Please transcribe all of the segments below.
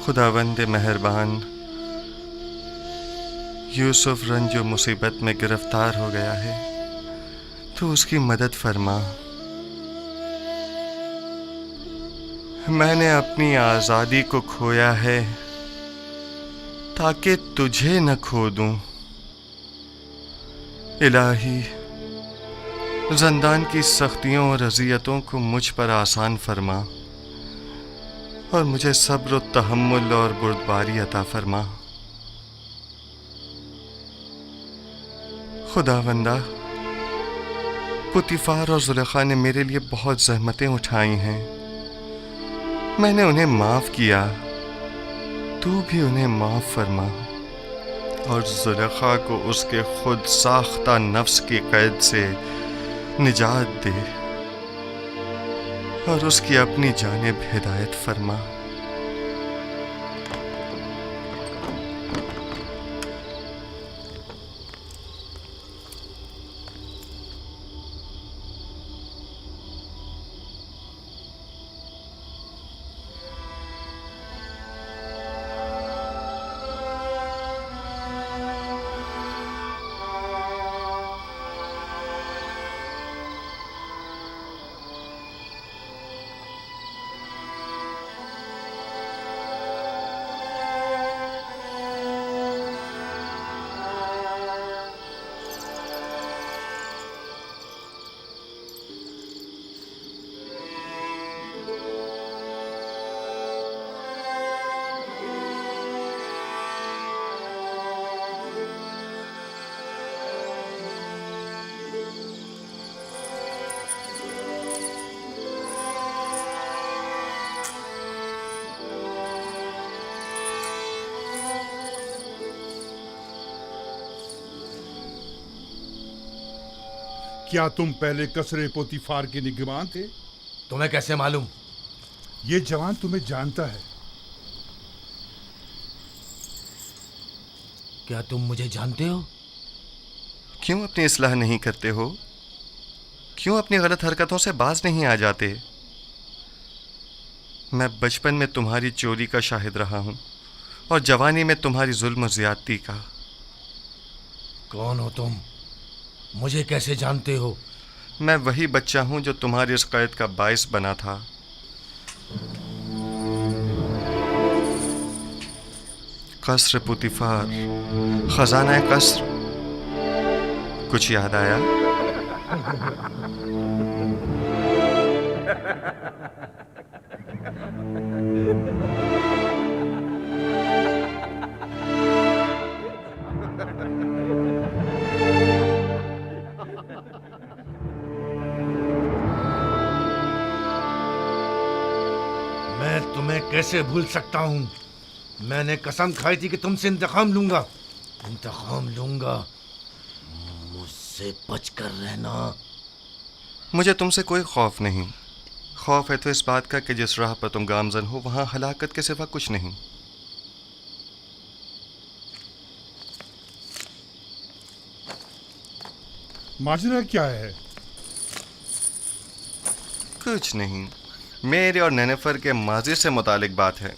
खुदावंद मेहरबान, यूसुफ रंजो मुसीबत में गिरफ्तार हो गया है, तो उसकी मदद फरमा। मैंने अपनी आज़ादी को खोया है ताकि तुझे न खो दूं। इलाही, ज़ंदान की सख्तियों और अज़ियतों को मुझ पर आसान फरमा और मुझे सब्र, तहम्मुल और बुर्दबारी अता फरमा। खुदावंदा, पुतीफार और जुलेखा ने मेरे लिए बहुत ज़हमतें उठाई हैं। मैंने उन्हें माफ़ किया, तू भी उन्हें माफ़ फरमा और जुलेखा को उसके खुद साख्ता नफ्स की कैद से निजात दे और उसकी अपनी जानिब हिदायत फरमा। क्या तुम पहले कसरे पोतीफार के निगहबान थे? तुम्हें कैसे मालूम? ये जवान तुम्हें जानता है। क्या तुम मुझे जानते हो? क्यों अपनी इस्लाह नहीं करते हो? क्यों अपनी गलत हरकतों से बाज नहीं आ जाते? मैं बचपन में तुम्हारी चोरी का शाहिद रहा हूं और जवानी में तुम्हारी जुल्म और ज्यादती का। कौन हो तुम? मुझे कैसे जानते हो? मैं वही बच्चा हूं जो तुम्हारी इस कैद का बाइस बना था। कसर पुतीफार, खजाना कसर, कुछ याद आया? मैं तुम्हें कैसे भूल सकता हूं? मैंने कसम खाई थी कि तुमसे इंतकाम लूंगा। इंतकाम लूंगा। मुझसे बचकर रहना। मुझे तुमसे कोई खौफ नहीं। खौफ है तो इस बात का कि जिस राह पर तुम गामजन हो वहां हलाकत के सिवा कुछ नहीं। माजरा क्या है? कुछ नहीं, मेरे और नेनेफर के माजी से मुतालिक बात है।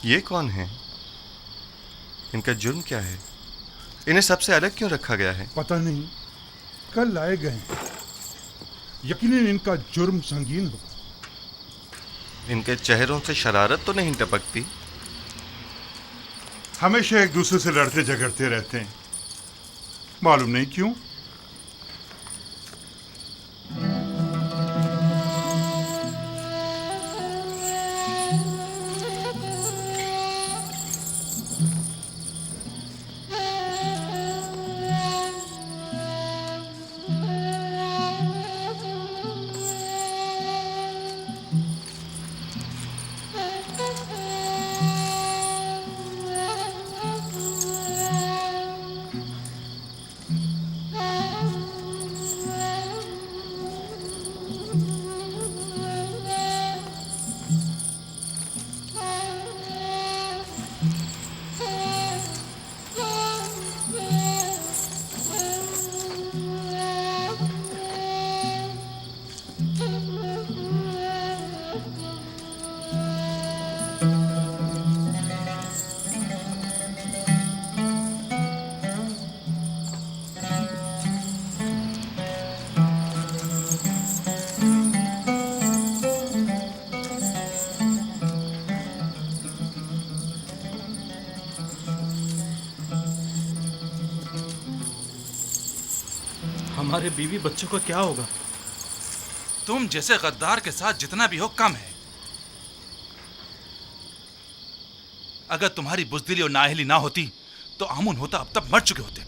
ये कौन है? इनका जुर्म क्या है? इन्हें सबसे अलग क्यों रखा गया है? पता नहीं, कल लाए गए हैं। यकीनन इनका जुर्म संगीन होगा। इनके चेहरों से शरारत तो नहीं टपकती? हमेशा एक दूसरे से लड़ते झगड़ते रहते हैं, मालूम नहीं क्यों। हमारे बीवी बच्चों का क्या होगा? तुम जैसे गद्दार के साथ जितना भी हो कम है। अगर तुम्हारी बुजदिली और नाअहली ना होती तो आमुन होता अब तक मर चुके होते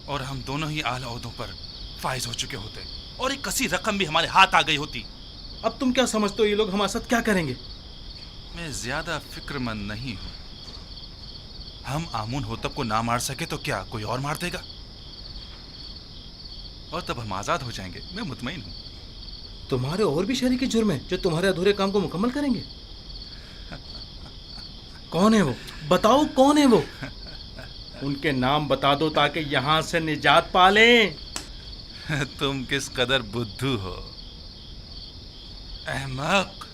और हम दोनों ही आला ओहदों पर फाइज हो चुके होते और एक कसी रकम भी हमारे हाथ आ गई होती। अब तुम क्या समझते हो ये लोग हमारे साथ क्या करेंगे? मैं ज्यादा फिक्रमंद नहीं हूं। हम आमुन होतब को ना मार सके तो क्या कोई और मार देगा और तब हम आजाद हो जाएंगे। मैं मुतमईन हूं। तुम्हारे और भी शरीके जुर्म हैं जो तुम्हारे अधूरे काम को मुकम्मल करेंगे। कौन है वो? बताओ कौन है वो? उनके नाम बता दो ताकि यहां से निजात पा लें। तुम किस कदर बुद्धू हो अहमक।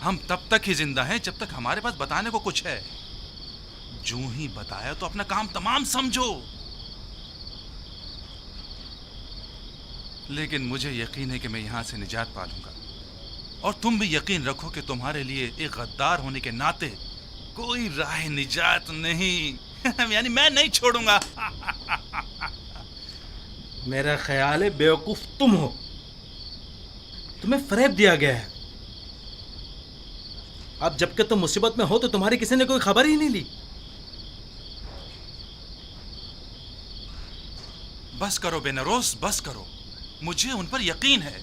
हम तब तक ही जिंदा हैं जब तक हमारे पास बताने को कुछ है। जो ही बताया तो अपना काम तमाम समझो। लेकिन मुझे यकीन है कि मैं यहां से निजात पा लूंगा और तुम भी यकीन रखो कि तुम्हारे लिए एक गद्दार होने के नाते कोई राह निजात नहीं यानी मैं नहीं छोड़ूंगा। मेरा ख्याल है बेवकूफ तुम हो। तुम्हें फरेब दिया गया है। अब जबकि तुम मुसीबत में हो तो तुम्हारी किसी ने कोई खबर ही नहीं ली। बस करो बेनरोस, बस करो। मुझे उन पर यकीन है।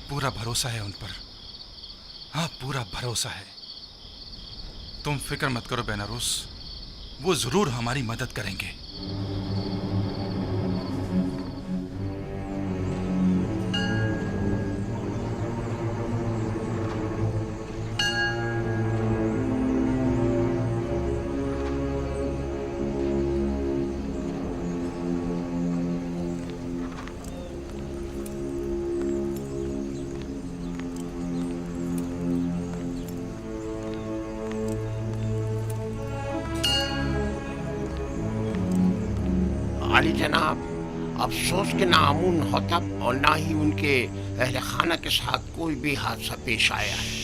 पूरा भरोसा है उन पर। हाँ, पूरा भरोसा है। तुम फिक्र मत करो बेनारोस, वो जरूर हमारी मदद करेंगे। आली जनाब, अफसोस के ना आमुन होतब और ना ही उनके अहले खाना के साथ कोई भी हादसा पेश आया है।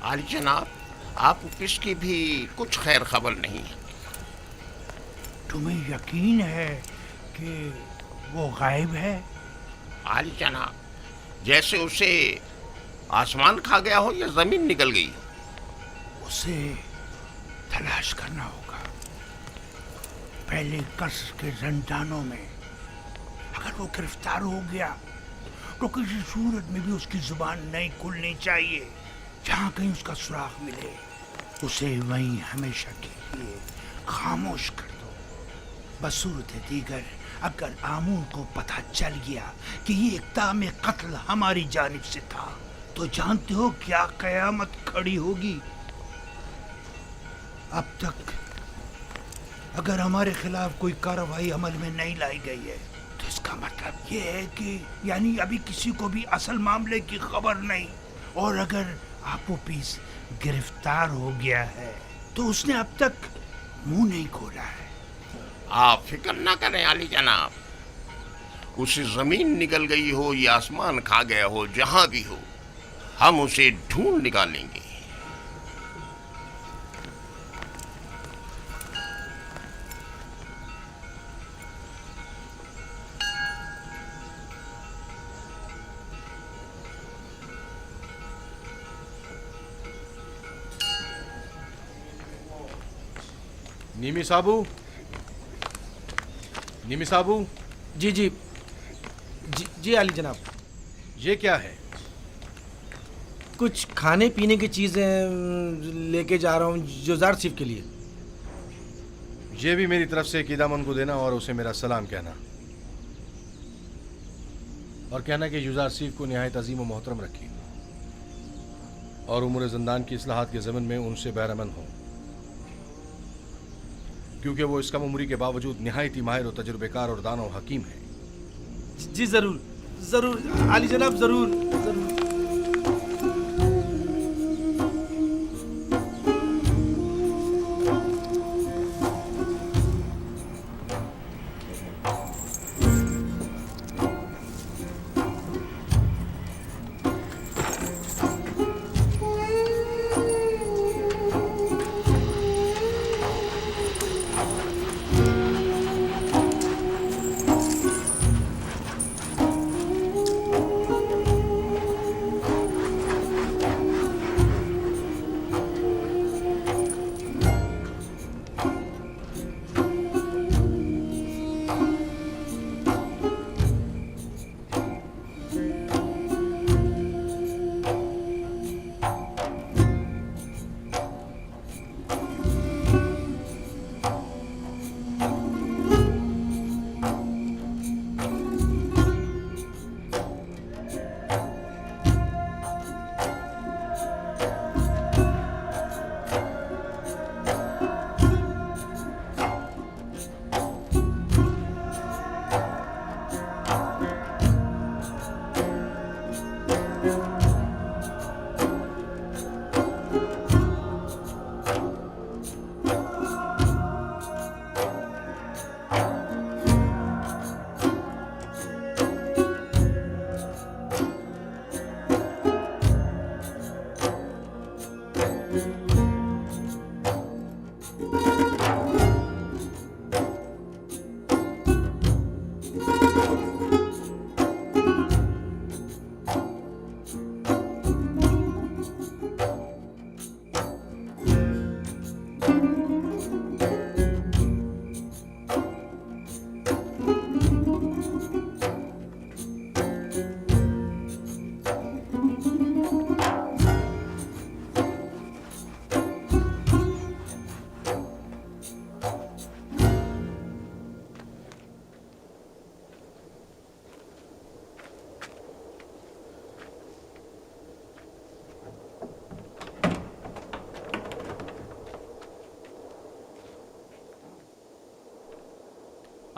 आली जनाब, आपको किसकी भी कुछ खैर खबर नहीं है। तुम्हें यकीन है कि वो गायब है? आली जनाब, जैसे उसे आसमान खा गया हो या जमीन निकल गई हो। उसे तलाश करना होगा। पहले कसर के रंडानों में अगर वो गिरफ्तार हो गया तो किसी सूरत में भी उसकी जुबान नहीं खुलनी चाहिए। जहां कहीं उसका सुराग मिले उसे वहीं हमेशा के लिए खामोश कर दो। बसूरत दीगर अगर आमून को पता चल गया कि ये इक़दाम कत्ल हमारी जानिब से था तो जानते हो क्या कयामत खड़ी होगी। अब तक अगर हमारे खिलाफ कोई कार्रवाई अमल में नहीं लाई गई है तो इसका मतलब ये है कि यानी अभी किसी को भी असल मामले की खबर नहीं। और अगर आपोपीस गिरफ्तार हो गया है तो उसने अब तक मुंह नहीं खोला है। आप फिक्र ना करें आली जनाब, उसे जमीन निकल गई हो या आसमान खा गया हो, जहां भी हो हम उसे ढूंढ निकालेंगे। नीमी साबू, नीमी साबू। जी जी जी आली जनाब। ये क्या है? कुछ खाने पीने की चीज़ें लेके जा रहा हूँ जुजार सिफ के लिए। ये भी मेरी तरफ से कीदामन को देना और उसे मेरा सलाम कहना और कहना कि युजार सिफ को निहायत अजीम और मोहतरम रखी और उम्र ज़िंदान की इस्लाहात के ज़मन में उनसे बैरमन हो, क्योंकि वो इस कम उम्री के बावजूद निहायत ही माहिर और तजुर्बेकार और दाना और हकीम है। जी ज़रूर ज़रूर आली जनाब, ज़रूर ज़रूर।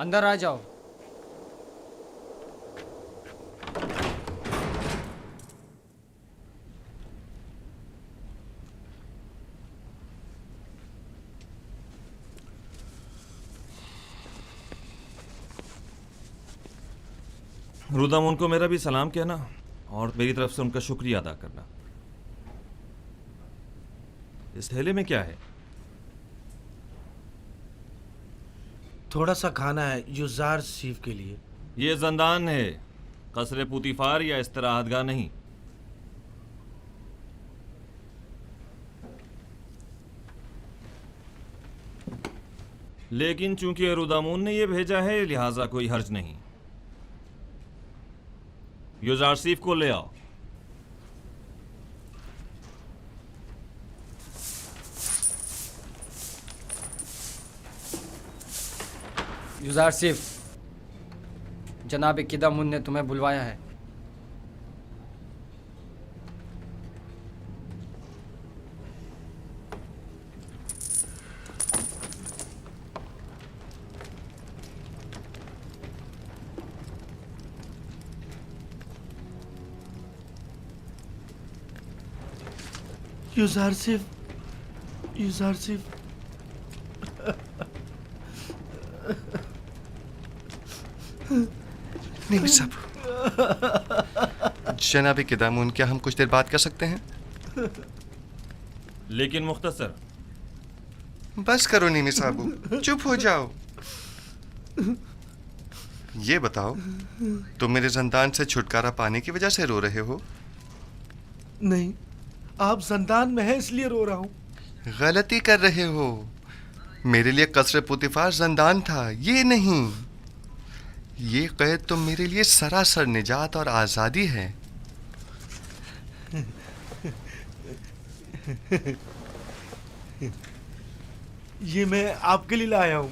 अंदर आ जाओ। रुदामुन को मेरा भी सलाम कहना और मेरी तरफ से उनका शुक्रिया अदा करना। इस थैले में क्या है? थोड़ा सा खाना है युजार सीफ के लिए। ये जंदान है, कसरे पुतिफार या इस्तराहतगाह नहीं। लेकिन चूंकि रुदामुन ने ये भेजा है लिहाजा कोई हर्ज नहीं। युजारसीफ को ले आओ। युजारसीफ, जनाब किदामुन ने तुम्हें बुलवाया है। युजारसीफ, युजारसीफ, नहीं साहब। जनाब किदामुन, क्या हम कुछ देर बात कर सकते हैं? लेकिन मुख्तसर। बस करो नीमी साहब, चुप हो जाओ। ये बताओ, तुम मेरे जंदान से छुटकारा पाने की वजह से रो रहे हो? नहीं, आप जंदान में हैं इसलिए रो रहा हूं। गलती कर रहे हो। मेरे लिए कसर पुतिफार जंदान था, ये नहीं। ये कैद तो मेरे लिए सरासर निजात और आज़ादी है। ये मैं आपके लिए लाया हूं।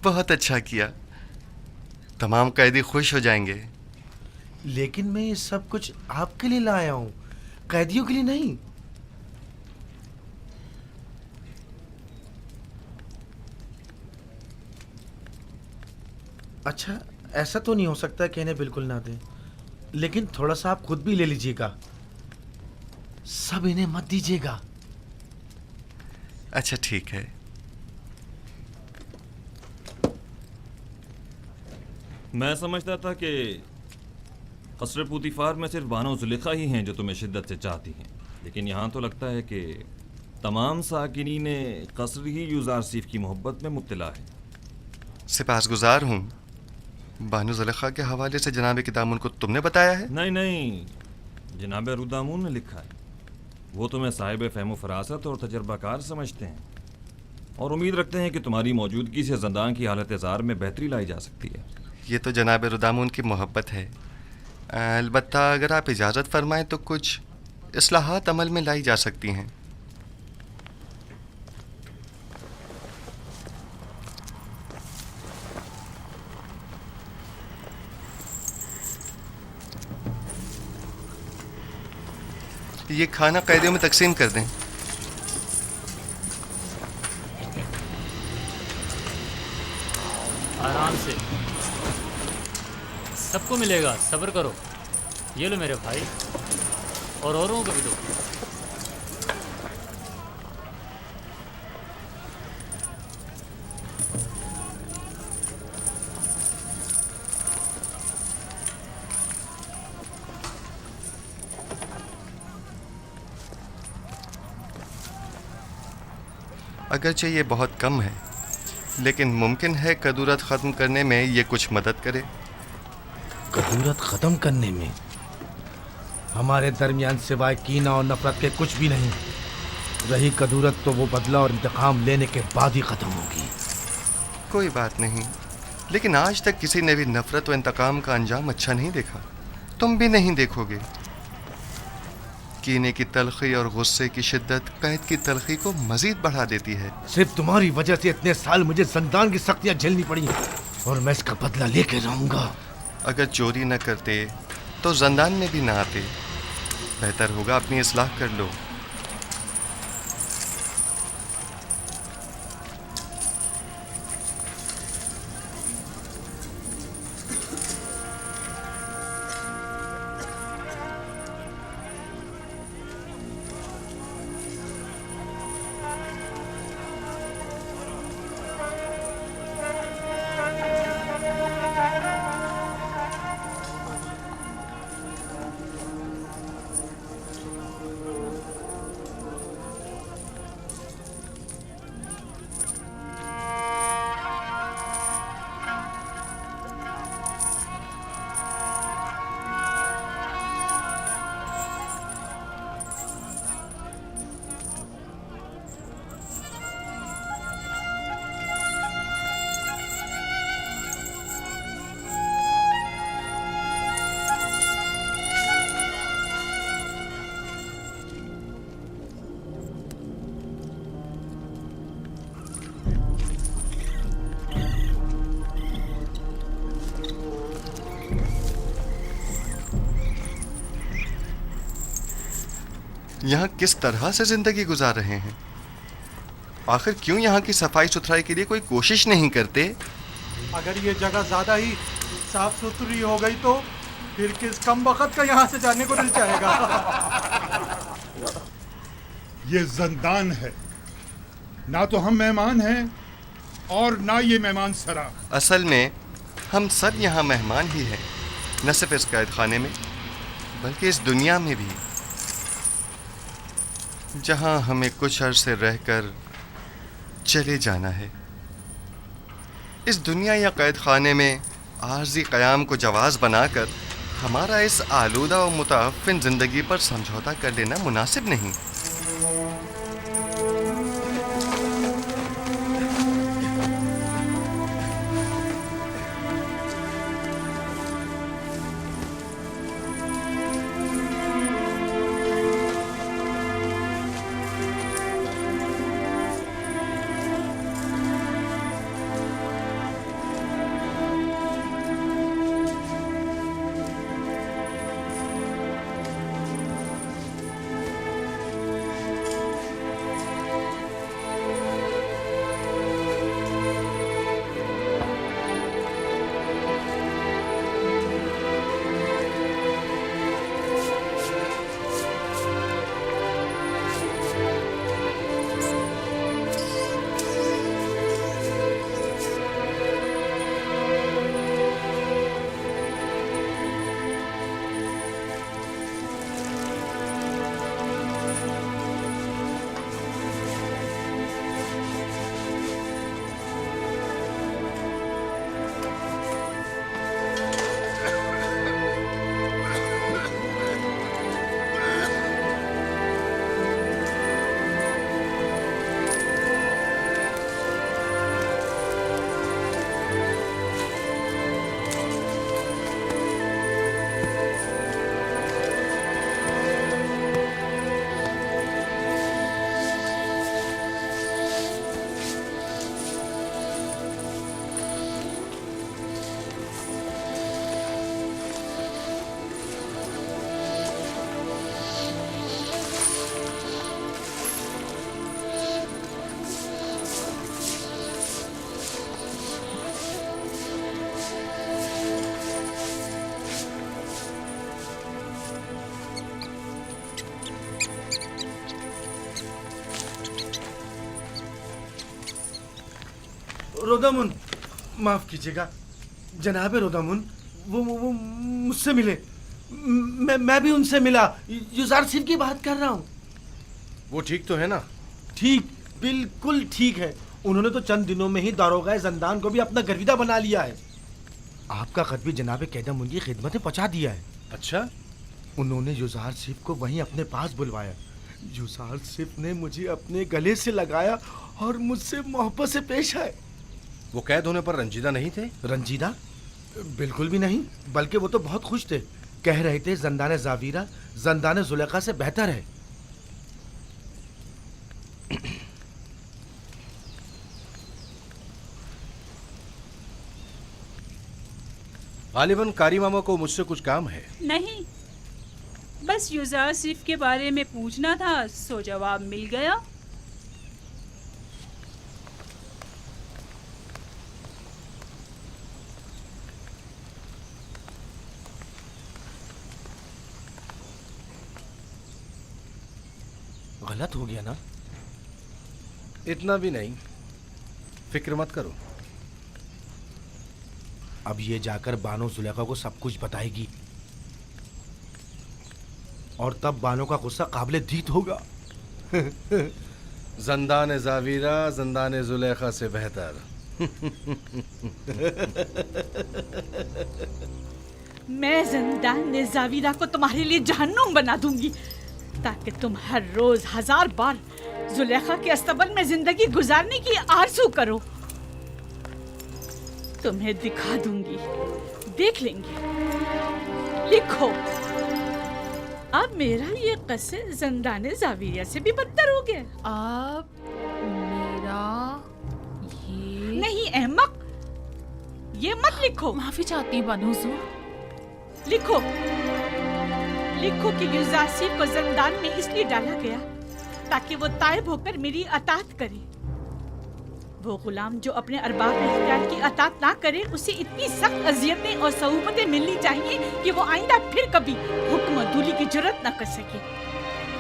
बहुत अच्छा किया, तमाम कैदी खुश हो जाएंगे। लेकिन मैं ये सब कुछ आपके लिए लाया हूं, कैदियों के लिए नहीं। अच्छा, ऐसा तो नहीं हो सकता कि इन्हें बिल्कुल ना दें, लेकिन थोड़ा सा आप खुद भी ले लीजिएगा। सब इन्हें मत दीजिएगा। अच्छा ठीक है। मैं समझता था कि कसर पुतिफार में सिर्फ बानो जुलेखा ही हैं जो तुम्हें शिद्दत से चाहती हैं, लेकिन यहाँ तो लगता है कि तमाम साकिनीन कसर ही युजारसीफ की मोहब्बत में मुब्तला है। सिपासगुजार हूँ। बानो जुलेखा के हवाले से जनाब किदामुन को तुमने बताया है? नहीं नहीं, जनाब रुदामुन ने लिखा है। वो तुम्हें साहिब फ़हम फरासत और तजर्बाकार समझते हैं और उम्मीद रखते हैं कि तुम्हारी मौजूदगी से ज़ंदान की हालत ज़ार में बेहतरी लाई जा सकती है। ये तो जनाब रुदामुन की मोहब्बत है। अलबत्ता अगर आप इजाज़त फरमाएं तो कुछ इस्लाहात अमल में लाई जा सकती हैं। ये खाना कैदियों में तकसीम कर दें। आराम से, सबको मिलेगा, सब्र करो। ये लो मेरे भाई, और औरों को भी दो। अगरचे ये बहुत कम है, लेकिन मुमकिन है कदूरत ख़त्म करने में ये कुछ मदद करे। कदूरत ख़त्म करने में? हमारे दरमियान सिवाय कीना और नफरत के कुछ भी नहीं। रही कदूरत तो वो बदला और इंतकाम लेने के बाद ही खत्म होगी। कोई बात नहीं, लेकिन आज तक किसी ने भी नफरत व इंतकाम का अंजाम अच्छा नहीं देखा। तुम भी नहीं देखोगे। कीने की तलखी और गुस्से की शिद्दत कैद की तलखी को मजीद बढ़ा देती है। सिर्फ तुम्हारी वजह से इतने साल मुझे जिंदान की सख्तियां झेलनी पड़ी और मैं इसका बदला लेके रहूंगा। अगर चोरी न करते तो जिंदान में भी ना आते। बेहतर होगा अपनी इस्लाह कर लो। यहाँ किस तरह से जिंदगी गुजार रहे हैं? आखिर क्यों यहाँ की सफाई सुथराई के लिए कोई कोशिश नहीं करते? अगर ये जगह ज्यादा ही साफ सुथरी हो गई तो फिर किस कम वक्त का यहाँ से जाने को दिल चाहेगा। ये जिंदान है, ना तो हम मेहमान हैं और ना ये मेहमान सरा। असल में हम सब यहाँ मेहमान ही हैं, न सिर्फ इस कैद खाने में बल्कि इस दुनिया में भी, जहाँ हमें कुछ अरसे रहकर चले जाना है। इस दुनिया या कैद खाने में आर्जी क़याम को जवाज़ बनाकर हमारा इस आलूदा और मुताफ़िन ज़िंदगी पर समझौता कर लेना मुनासिब नहीं। रोदामुन, माफ कीजिएगा जनाब रोदामुन, वो मुझसे मिले। मैं भी उनसे मिला। युजार सिफ की बात कर रहा हूँ। वो ठीक तो है ना? ठीक, बिल्कुल ठीक है। उन्होंने तो चंद दिनों में ही दारोगा ज़ंदान को भी अपना गर्विदा बना लिया है। आपका खत भी जनाब कैदम की खिदमत में पहुंचा दिया है। अच्छा? उन्होंने युजार सिफ को वहीं अपने पास बुलवाया। यूसुफ ने मुझे अपने गले से लगाया और मुझसे मोहब्बत से पेश आए। वो कैद होने पर रंजीदा नहीं थे? रंजीदा? बिल्कुल भी नहीं, बल्कि वो तो बहुत खुश थे। कह रहे थे जंदान जावीरा जंदान जुलेखा से बेहतर है। गालिबन कारी मामा को मुझसे कुछ काम है। नहीं, बस यूसुफ के बारे में पूछना था, सो जवाब मिल गया। गलत हो गया ना? इतना भी नहीं, फिक्र मत करो। अब ये जाकर बानो जुलेखा को सब कुछ बताएगी और तब बानो का गुस्सा काबिले दीद होगा। जंदान जावीरा जंदान जुलेखा से बेहतर। मैं जंदान जावीरा को तुम्हारे लिए जहन्नुम बना दूंगी, ताकि तुम हर रोज 1000 बार जुलेखा के अस्तबल में जिंदगी गुजारने की आरज़ू करो। तुम्हें दिखा दूंगी, देख लेंगे। लिखो, अब मेरा ये कस्से जंदान जावीरिया से भी बदतर हो गया। अब मेरा ये नहीं अहमक, ये मत लिखो। माफी चाहती हूँ बानो हुजूर। लिखो, लिखो कि यूसुफ को जंदान में इसलिए डाला गया ताकि वो ताइब होकर मेरी अतात करे। वो गुलाम जो अपने अरबाब इख्तियार की अतात ना करे, उसे इतनी सख्त अजियतें और सहूबतें मिलनी चाहिए कि वो आइंदा फिर कभी हुक्म दूली की जुर्रत न कर सके।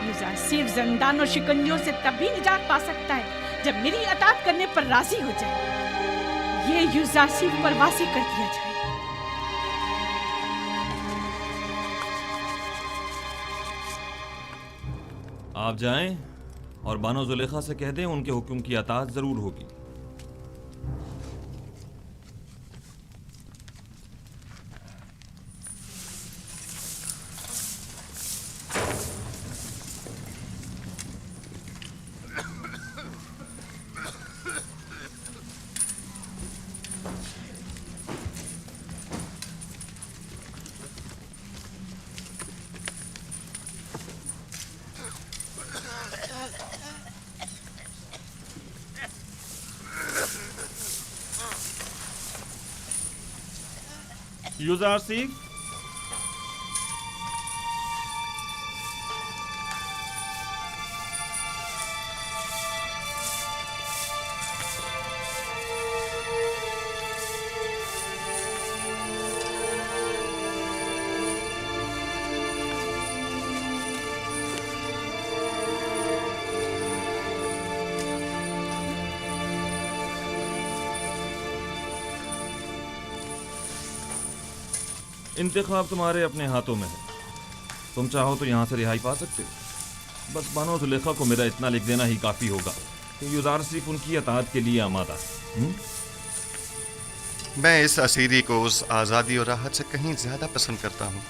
यूसुफ जंदान और शिकंजों से तभी निजात पा सकता है जब मेरी अतात करने पर राजी हो जाए। ये यूसुफ पर वासी कर दिया जाए। आप जाएं और बानो जुलेखा से कह दें उनके हुक्म की अतात जरूर होगी। यूसुफ, इंतखाब तुम्हारे अपने हाथों में है। तुम चाहो तो यहाँ से रिहाई पा सकते हो। बस बानो जुलेखा को मेरा इतना लिख देना ही काफ़ी होगा कि यूसुफ उनकी अतात के लिए आमादा है। मैं इस असीरी को उस आज़ादी और राहत से कहीं ज़्यादा पसंद करता हूँ।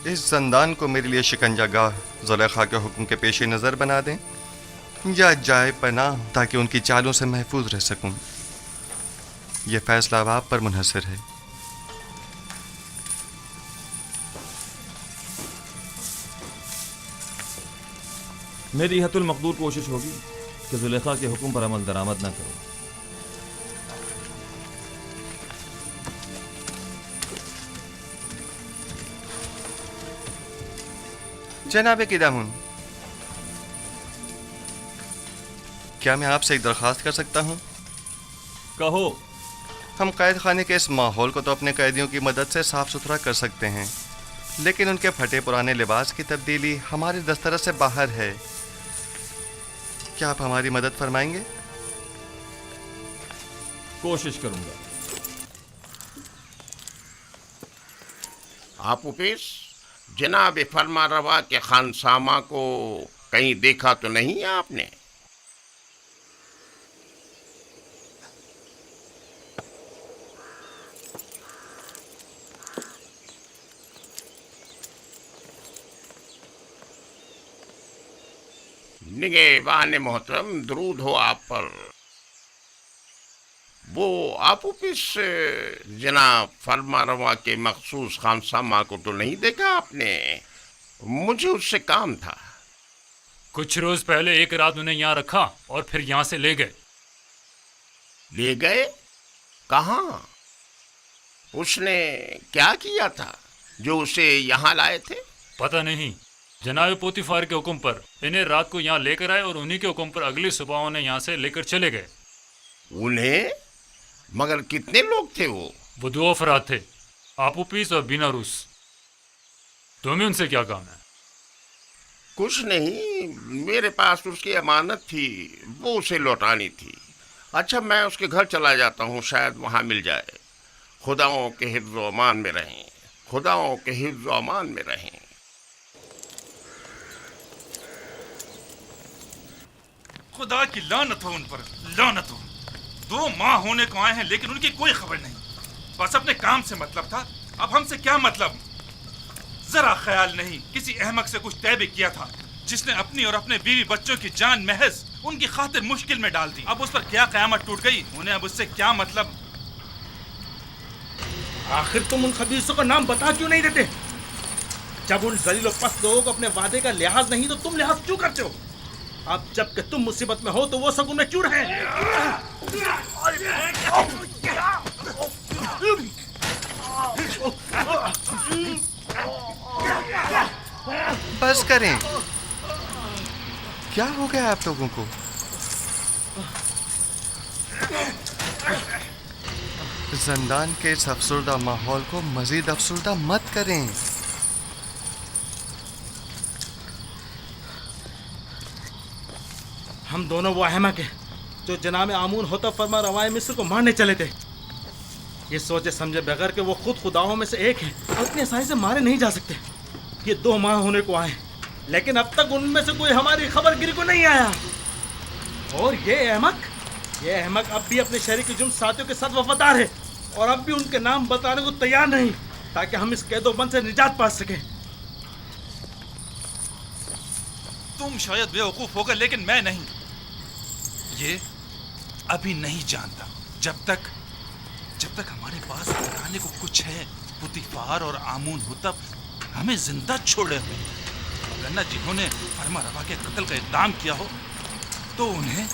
इस जंदान को मेरे लिए शिकंजागाह जुलेखा के हुक्म के पेश नज़र बना दें या जाए पनाह ताकि उनकी चालों से महफूज रह सकूं। यह फैसला अब आप पर मुनहसर है। मेरी हतुल मकदूर कोशिश होगी कि जुलेखा के हुक्म पर अमल दरामद न करो। जनाब किदामुन, क्या मैं आपसे एक दरख्वास्त कर सकता हूँ? कहो। हम कैद खाने के इस माहौल को तो अपने कैदियों की मदद से साफ सुथरा कर सकते हैं, लेकिन उनके फटे पुराने लिबास की तब्दीली हमारे दस्तरस से बाहर है। क्या आप हमारी मदद फरमाएंगे? कोशिश करूंगा। आप उपेश, जनाब फरमा रवा के खानसामा को कहीं देखा तो नहीं है आपने? निगहबान मोहतरम, दरूद हो आप पर। वो आप ऑफिस जनाब फरमा रवा के मखसूस खानसामा को तो नहीं देखा आपने? मुझे उससे काम था। कुछ रोज पहले एक रात उन्हें यहाँ रखा और फिर यहाँ से ले गए। ले गए? कहाँ? उसने क्या किया था जो उसे यहाँ लाए थे? पता नहीं, जनाब पोतीफार के हुक्म पर इन्हें रात को यहाँ लेकर आए और उन्हीं के हुक्म पर अगली सुबह उन्हें यहाँ से लेकर चले गए। उन्हें? मगर कितने लोग थे वो? वो 2 अफराद थे, आपूपीस और बीना रूस। तुम्हें उनसे क्या काम है? कुछ नहीं, मेरे पास उसकी अमानत थी, वो उसे लौटानी थी। अच्छा, मैं उसके घर चला जाता हूँ, शायद वहाँ मिल जाए। खुदाओं के हिफ्ज़ व अमान में रहें, खुदाओं के हिफ्ज़ व अमान में रहें। खुदा की लानत हो उन पर, लानत हो। 2 माह होने को आए हैं लेकिन उनकी कोई खबर नहीं। बस अपने काम से मतलब था, अब हमसे क्या मतलब? जरा ख्याल नहीं, किसी अहमक से कुछ तय भी किया था जिसने अपनी और अपने बीवी बच्चों की जान महज उनकी खातिर मुश्किल में डाल दी। अब उस पर क्या कयामत टूट गई, उन्हें अब उससे क्या मतलब? आखिर तुम उन खबीसों का नाम बता क्यों नहीं देते? जब उन जलील पस्त लोगों को अपने वादे का लिहाज नहीं तो तुम लिहाज क्यों करते हो? अब जबकि तुम मुसीबत में हो तो वो सब उनमें क्यों रहे? बस करें, क्या हो गया आप लोगों को? जिंदान के इस अफसरदा माहौल को मजीद अफसरदा मत करें। हम दोनों वो अहमक हैं जो जनाब आमून होता फरमा रवाए मिस्र को मारने चले थे। ये सोचे समझे बगैर कि वो खुद खुदाओं में से एक है और इतनी आसानी से मारे नहीं जा सकते। ये 2 माह होने को आए लेकिन अब तक उनमें से कोई हमारी खबर गिरी को नहीं आया। और ये अहमक अब भी अपने शहरी के जुर्म साथियों के साथ वफादार है और अब भी उनके नाम बताने को तैयार नहीं ताकि हम इस कैदोबंद से निजात पा सकें। तुम शायद बेवकूफ होगा लेकिन मैं नहीं। ये अभी नहीं जानता। जब तक हमारे पास बताने को कुछ है, पुतीफार और आमून हुतब हमें जिंदा छोड़े हुए, वरना जिन्होंने फरमा रवा के कत्ल का इक़दाम किया हो तो उन्हें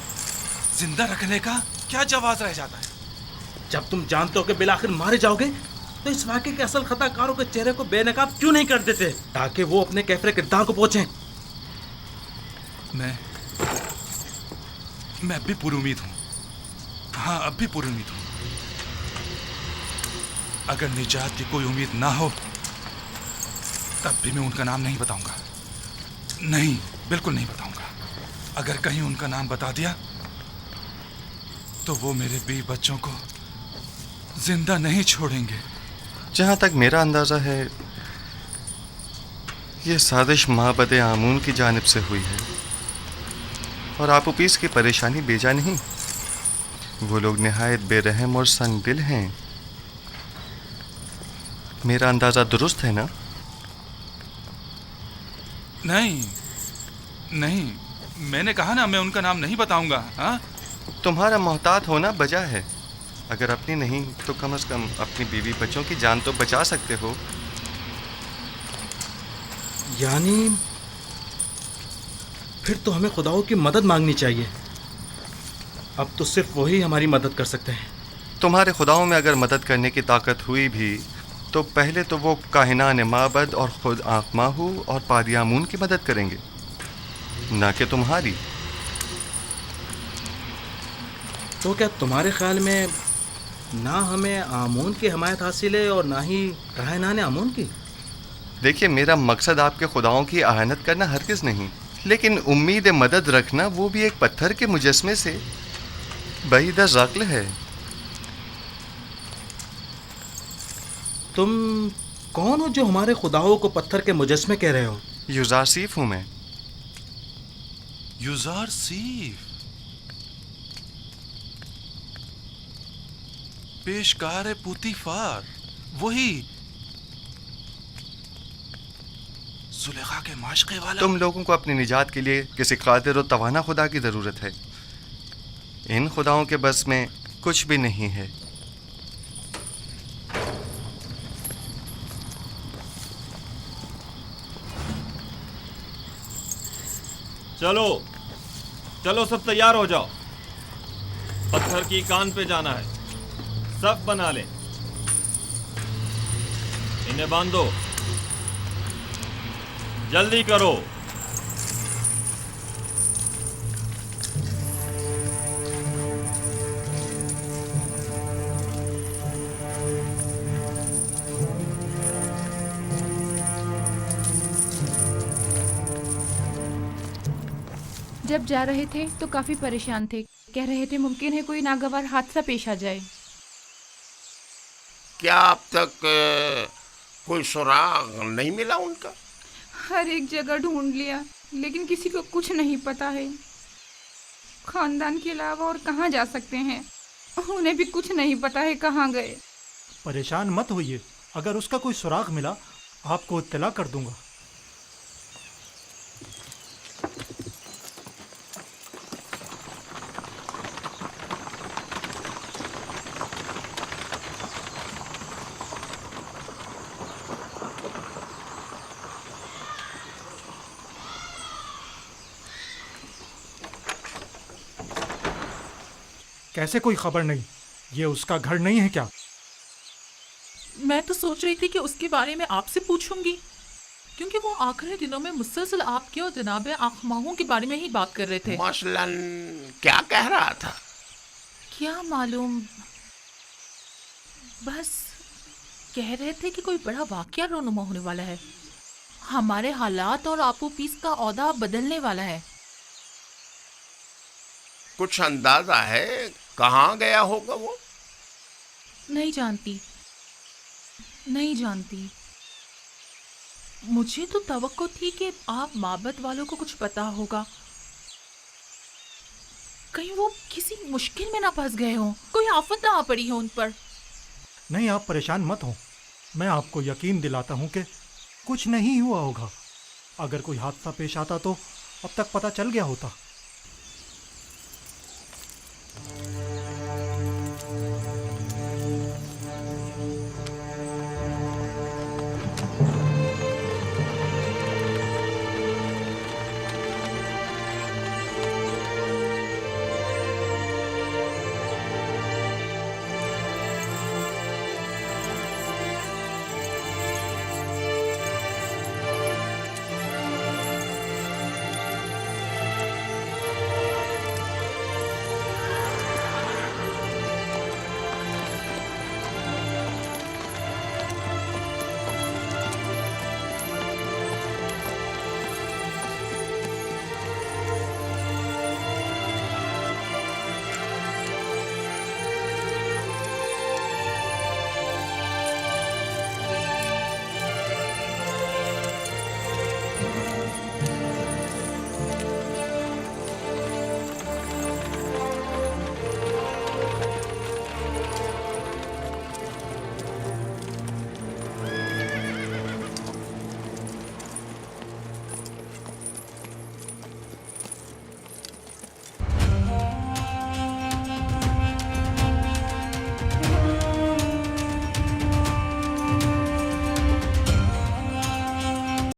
जिंदा रखने का क्या जवाब रह जाता है? जब तुम जानते हो कि बिलाखिर मारे जाओगे तो इस वाक़े के असल खताकारों के चेहरे को बेनकाब क्यों नहीं कर देते ताकि वो अपने कैफरे किरदार को पहुंचे? मैं अब भी पूरी उम्मीद हूँ। हाँ, अब भी पूरी उम्मीद हूँ। अगर निजात की कोई उम्मीद ना हो तब भी मैं उनका नाम नहीं बताऊंगा। नहीं, बिल्कुल नहीं बताऊंगा। अगर कहीं उनका नाम बता दिया तो वो मेरे बीवी बच्चों को जिंदा नहीं छोड़ेंगे। जहाँ तक मेरा अंदाजा है ये साजिश माबद आमून की जानिब से हुई है और आपूपीस की परेशानी बेजा नहीं। वो लोग निहायत बेरहम और संगदिल हैं। मेरा अंदाजा दुरुस्त है ना? नहीं, मैंने कहा ना मैं उनका नाम नहीं बताऊंगा। हाँ, तुम्हारा मोहतात होना बजा है। अगर अपनी नहीं तो कम से कम अपनी बीवी बच्चों की जान तो बचा सकते हो। यानी फिर तो हमें खुदाओं की मदद मांगनी चाहिए। अब तो सिर्फ वही हमारी मदद कर सकते हैं। तुम्हारे खुदाओं में अगर मदद करने की ताकत हुई भी तो पहले तो वो काहिनान माबद और खुद आखमाहू और पादियामून की मदद करेंगे, ना कि तुम्हारी। तो क्या तुम्हारे ख्याल में ना हमें आमून की हमायत हासिल है और ना ही काहिनान आमून की? देखिए, मेरा मकसद आपके खुदाओं की आहानत करना हरगिज़ नहीं, लेकिन उम्मीद मदद रखना वो भी एक पत्थर के मुजस्मे से बईद अक़्ल है। तुम कौन हो जो हमारे खुदाओं को पत्थर के मुजस्मे कह रहे हो? युज़ारसीफ हूँ मैं। युज़ारसीफ, पेशकार पुतीफार, वही। जुलेखा के माशके वाला। तुम लोगों को अपनी निजात के लिए किसी कादिर और तवाना खुदा की ज़रूरत है। इन खुदाओं के बस में कुछ भी नहीं है। चलो चलो, सब तैयार हो जाओ। पत्थर की कान पे जाना है। सब बना ले, इन्हें बांधो, जल्दी करो। जब जा रहे थे तो काफी परेशान थे। कह रहे थे मुमकिन है कोई नागवार हादसा पेश आ जाए। क्या अब तक कोई सुराग नहीं मिला उनका? हर एक जगह ढूंढ लिया, लेकिन किसी को कुछ नहीं पता है। खानदान के अलावा और कहाँ जा सकते हैं? उन्हें भी कुछ नहीं पता है कहाँ गए। परेशान मत होइए, अगर उसका कोई सुराग मिला आपको इत्तला कर दूंगा। कैसे कोई खबर नहीं? ये उसका घर नहीं है क्या? मैं तो सोच रही थी कि उसके बारे में आपसे पूछूंगी, क्योंकि वो आखिरी दिनों में मुसलसल आपके और जनाब आखमाहों के बारे में ही बात कर रहे थे। मसलन क्या कह रहा था? क्या मालूम, बस कह रहे थे कि कोई बड़ा वाकया रोनुमा होने वाला है। हमारे हालात और आपो पीस का औदा बदलने वाला है। कुछ अंदाजा है कहाँ गया होगा वो? नहीं जानती, नहीं जानती। मुझे तो तवक्को थी कि आप माबद वालों को कुछ पता होगा। कहीं वो किसी मुश्किल में ना फंस गए हों, कोई आफत ना आ पड़ी हो उन पर। नहीं, आप परेशान मत हो। मैं आपको यकीन दिलाता हूँ कि कुछ नहीं हुआ होगा। अगर कोई हादसा पेश आता तो अब तक पता चल गया होता।